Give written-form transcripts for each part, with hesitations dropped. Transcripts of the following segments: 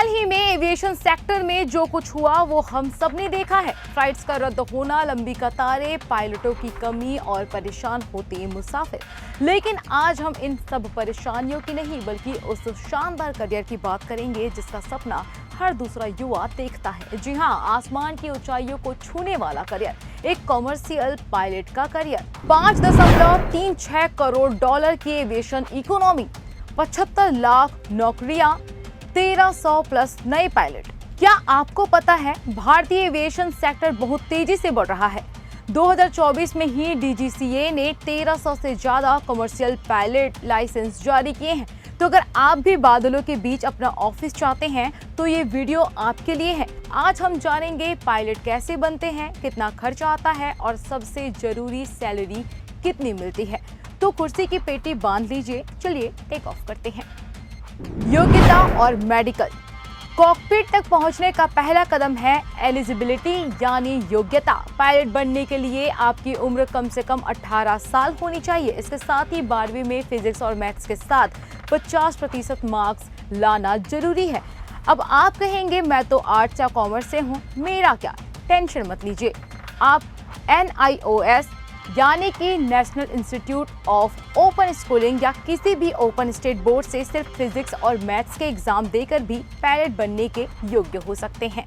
हाल ही में aviation sector में जो कुछ हुआ वो हम सब ने देखा है। फ्लाइट्स का रद्द होना, लंबी कतारें, पायलटों की कमी और परेशान होते मुसाफिर। लेकिन आज हम इन सब परेशानियों की नहीं बल्कि उस शानदार करियर की बात करेंगे जिसका सपना हर दूसरा युवा देखता है। जी हाँ, आसमान की ऊंचाइयों को छूने वाला करियर, एक कॉमर्शियल पायलट का करियर। 5.36 करोड़ डॉलर की एविएशन इकोनॉमी, 75 लाख नौकरियां, 1300 प्लस नए पायलट। क्या आपको पता है भारतीय एविएशन सेक्टर बहुत तेजी से बढ़ रहा है। 2024 में ही डीजीसीए ने 1300 से ज्यादा कमर्शियल पायलट लाइसेंस जारी किए हैं। तो अगर आप भी बादलों के बीच अपना ऑफिस चाहते हैं तो ये वीडियो आपके लिए है। आज हम जानेंगे पायलट कैसे बनते हैं, कितना खर्चा आता है और सबसे जरूरी सैलरी कितनी मिलती है। तो कुर्सी की पेटी बांध लीजिए, चलिए टेक ऑफ करते हैं। योग्यता और मेडिकल। कॉकपिट तक पहुंचने का पहला कदम है एलिजिबिलिटी यानी योग्यता। पायलट बनने के लिए आपकी उम्र कम से कम 18 साल होनी चाहिए। इसके साथ ही 12वीं में फिजिक्स और मैथ्स के साथ 50% मार्क्स लाना जरूरी है। अब आप कहेंगे मैं तो आर्ट्स या कॉमर्स से हूँ, मेरा क्या? टेंशन मत लीजिए, आप NIOS यानी कि national institute of open schooling या किसी भी ओपन स्टेट बोर्ड से सिर्फ फिजिक्स और मैथ्स के एग्जाम देकर भी पायलट बनने के योग्य हो सकते हैं।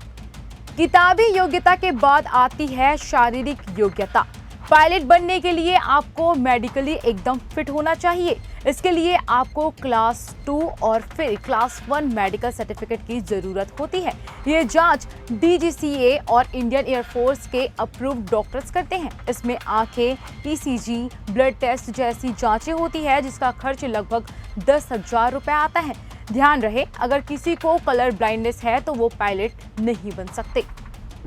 किताबी योग्यता के बाद आती है शारीरिक योग्यता। पायलट बनने के लिए आपको मेडिकली एकदम फिट होना चाहिए। इसके लिए आपको क्लास 2 और फिर क्लास 1 मेडिकल सर्टिफिकेट की जरूरत होती है। ये जांच डीजीसीए और इंडियन एयरफोर्स के अप्रूव्ड डॉक्टर्स करते हैं। इसमें आंखें, ECG, ब्लड टेस्ट जैसी जांचें होती है जिसका खर्च लगभग 10,000 रुपए आता है। ध्यान रहे, अगर किसी को कलर ब्लाइंडनेस है तो वो पायलट नहीं बन सकते।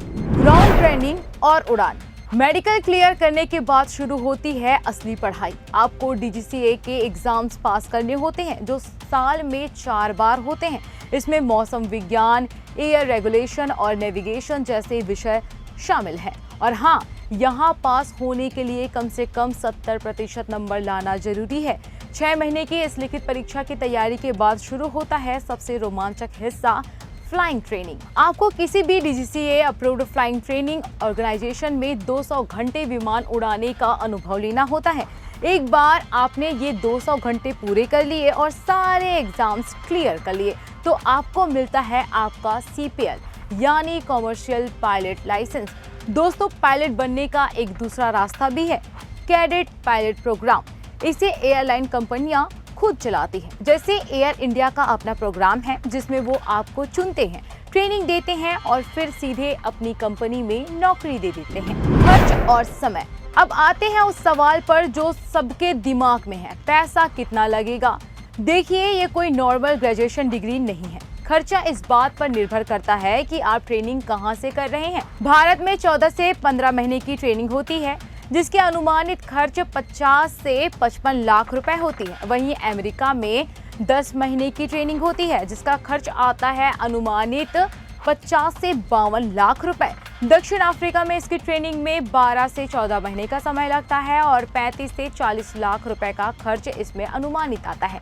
ग्राउंड ट्रेनिंग और उड़ान। मेडिकल क्लियर करने के बाद शुरू होती है असली पढ़ाई। आपको डीजीसीए के एग्जाम्स पास करने होते हैं जो साल में 4 बार होते हैं। इसमें मौसम विज्ञान, एयर रेगुलेशन और नेविगेशन जैसे विषय शामिल हैं। और हाँ, यहाँ पास होने के लिए कम से कम 70% नंबर लाना जरूरी है। 6 महीने की इस लिखित परीक्षा की तैयारी के बाद शुरू होता है सबसे रोमांचक हिस्सा, फ्लाइंग ट्रेनिंग। आपको किसी भी DGCA approved flying training organisation में 200 घंटे विमान उड़ाने का अनुभव लेना होता है। एक बार आपने ये 200 घंटे पूरे कर लिए और सारे एग्जाम्स क्लियर कर लिए तो आपको मिलता है आपका CPL यानी कॉमर्शियल पायलट लाइसेंस। दोस्तों, पायलट बनने का एक दूसरा रास्ता भी है, कैडेट पायलट प्रोग्राम। इसे एयरलाइन कंपनियां खुद चलाती हैं। जैसे एयर इंडिया का अपना प्रोग्राम है जिसमें वो आपको चुनते हैं, ट्रेनिंग देते हैं और फिर सीधे अपनी कंपनी में नौकरी दे देते हैं। खर्च और समय। अब आते हैं उस सवाल पर जो सबके दिमाग में है, पैसा कितना लगेगा? देखिए, ये कोई नॉर्मल ग्रेजुएशन डिग्री नहीं है। खर्चा इस बात पर निर्भर करता है कि आप ट्रेनिंग कहाँ से कर रहे हैं। भारत में 14 से 15 महीने की ट्रेनिंग होती है जिसके अनुमानित खर्च 50 से 55 लाख रुपए होती है। वहीं अमेरिका में 10 महीने की ट्रेनिंग होती है जिसका खर्च आता है अनुमानित 50 से 52 लाख रुपए। दक्षिण अफ्रीका में इसकी ट्रेनिंग में 12 से 14 महीने का समय लगता है और 35 से 40 लाख रुपए का खर्च इसमें अनुमानित आता है।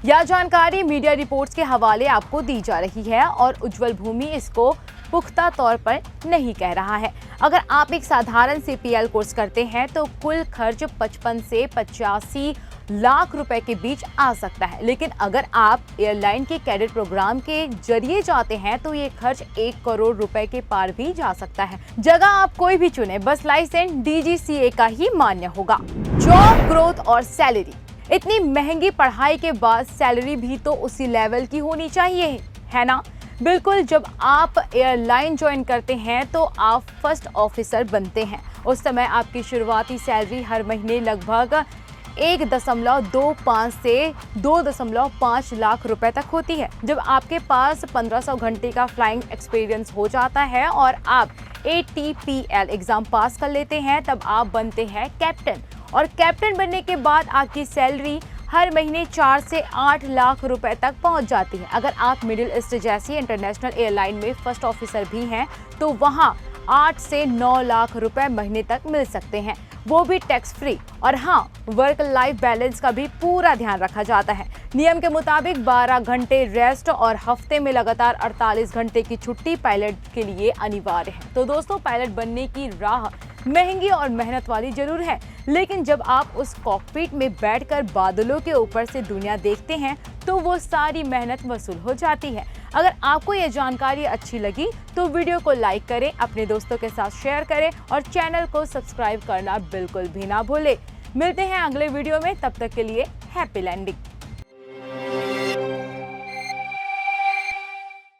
यह जानकारी मीडिया रिपोर्ट्स के हवाले आपको दी जा रही है और उज्जवल भूमि इसको पुख्ता तौर पर नहीं कह रहा है। अगर आप एक साधारण CPL कोर्स करते हैं तो कुल खर्च 55 से 85 लाख रुपए के बीच आ सकता है। लेकिन अगर आप एयरलाइन के कैडेट प्रोग्राम के जरिए जाते हैं तो ये खर्च 1 करोड़ रुपए के पार भी जा सकता है। जगह आप कोई भी चुने, बस लाइसेंस डीजीसीए का ही मान्य होगा। जॉब ग्रोथ और सैलरी। इतनी महंगी पढ़ाई के बाद सैलरी भी तो उसी लेवल की होनी चाहिए, है ना? बिल्कुल, जब आप एयरलाइन ज्वाइन करते हैं तो आप फर्स्ट ऑफिसर बनते हैं। उस समय आपकी शुरुआती सैलरी हर महीने लगभग 1.25 से 2.5 लाख रुपए तक होती है। जब आपके पास 1500 घंटे का फ्लाइंग एक्सपीरियंस हो जाता है और आप ATPL एग्जाम पास कर लेते हैं तब आप बनते हैं कैप्टन। और कैप्टन बनने के बाद आपकी सैलरी हर महीने 4 से 8 लाख रुपए तक पहुंच जाती है। अगर आप मिडिल ईस्ट जैसी इंटरनेशनल एयरलाइन में फर्स्ट ऑफिसर भी हैं तो वहां 8 से 9 लाख रुपए महीने तक मिल सकते हैं, वो भी टैक्स फ्री। और हाँ, वर्क लाइफ बैलेंस का भी पूरा ध्यान रखा जाता है। नियम के मुताबिक 12 घंटे रेस्ट और हफ्ते में लगातार 48 घंटे की छुट्टी पायलट के लिए अनिवार्य है। तो दोस्तों, पायलट बनने की राह महंगी और मेहनत वाली जरूर है, लेकिन जब आप उस कॉकपिट में बैठकर बादलों के ऊपर से दुनिया देखते हैं तो वो सारी मेहनत वसूल हो जाती है। अगर आपको ये जानकारी अच्छी लगी तो वीडियो को लाइक करें, अपने दोस्तों के साथ शेयर करें और चैनल को सब्सक्राइब करना बिल्कुल भी ना भूलें। मिलते हैं अगले वीडियो में, तब तक के लिए हैप्पी लैंडिंग।